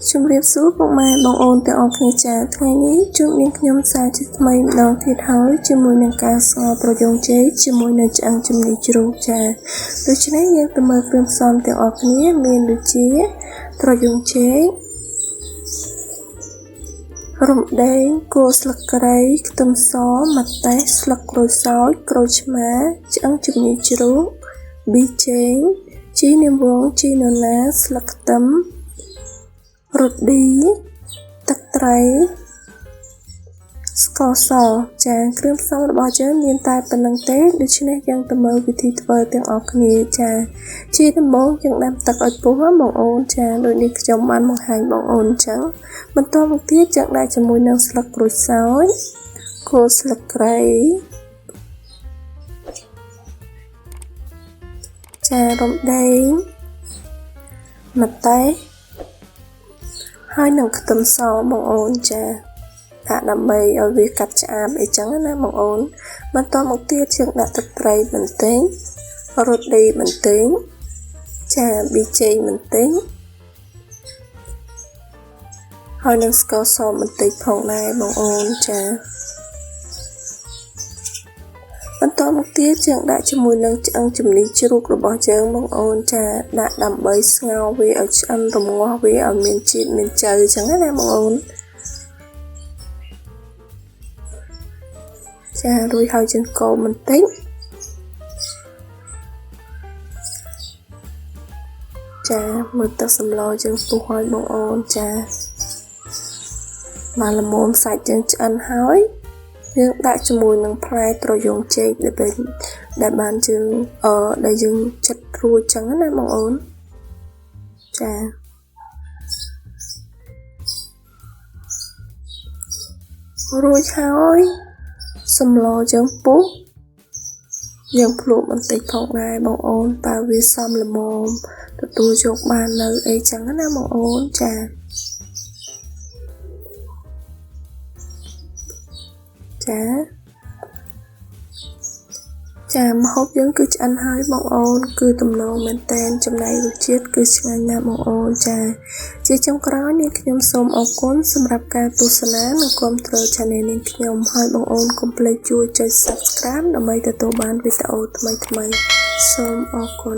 ជំរាបសួរពុកម៉ែបងប្អូនទាំងអស់គ្នាចាថ្ងៃនេះជួបនាងខ្ញុំសាជាថ្មីម្ដងទៀតហើយជាមួយនឹងការស្ងោរប្រយោងជ័យជាមួយនឹងឆ្អឹងជំនីជ្រូកចាដូច្នេះយើងទៅមើលគ្រឿងផ្សំទាំងអស់គ្នាមានដូចជាប្រយោងជ័យរំដេងគល់ស្លឹកគ្រៃខ្ទឹមសម្ទេសស្លឹកក្រូចសើចក្រូចឆ្មាឆ្អឹងជំនីជ្រូកប៊ីចេងជីនាងវងជីនណាស្លឹកខ្ទឹមរ៉ូឌីទឹកត្រីស្ករសចាគ្រឿងផ្សំរបស់យើងមានតែប៉ុណ្្នឹងទេដូច្នេះយើងទៅមើលវិធីធ្វើទាំងអស់គ្នាចាជាដំបូងយើងដាំទឹកឲ្យពុះបងអូនចាដូចនេះខ្ញុំបានបង្ហាញបងអូនអញ្ចឹងបន្តមកទៀតយើងដាក់ជាមួយនឹងស្លឹកក្រូចសើចគល់ស្លឹកគ្រៃចារំដេងម្ទេសហើយនឹងខ្ទឹមសបងអូនចាដាក់ដើម្បីឲ្យវាកាត់ឆ្អាបអីចឹងណាបងអូនបន្តមកទៀតយើងដាក់ទឹកត្រីបន្តិចរ៉ូឌីបន្តិចចាប៊ីចេងបន្តិចហើយនឹងស្ករសបន្តិចផងដែរបងអូនចាបន្តមកទៀតយើងដាក់ជាមួយនឹងឆ្អឹងជំនីជ្រូករបស់យើងបងអូនចាដាក់ដើម្បីស្ងោរវាឲ្យឆ្អិនរងាស់វាឲ្យមានជាតិមានជ័រអញ្ចឹងណាបងអូនចារួចហើយយើងកូរបន្តិចចាមើលទឹកសម្លយើងពុះហើយបងអូនចាមកល្មមសាច់យើងឆ្អិនហើយយើងដាក់ជាមួយនឹងផ្លែត្រយូងចេកដែលបានយើងដែលយើងចិតរួចចឹងណាបងអូនចារួចហើយសម្លយើងពុះយើងភ្លក់បន្តិចផងដែរបងអូនតើវាសមល្មមទទួលយកបាននៅអីចឹងណាបងអូនចាចាម្ហូបយើងគឺឆ្អិនហើយបងអូនគឺទំនងមែនតែនចំណែករសជាតិគឺឆ្ងាញ់ណាស់បងអូនចាជាចុងក្រោយនេះខ្ញុំសូមអរគុណសម្រាប់ការទស្សនានិងគាំទ្រ Channel នេះខ្ញុំហើយបងអូនកុំភ្លេចជួយចុច Subscribe ដើម្បីទទួលបានវីដេអូថ្មីៗសូមអរគុណ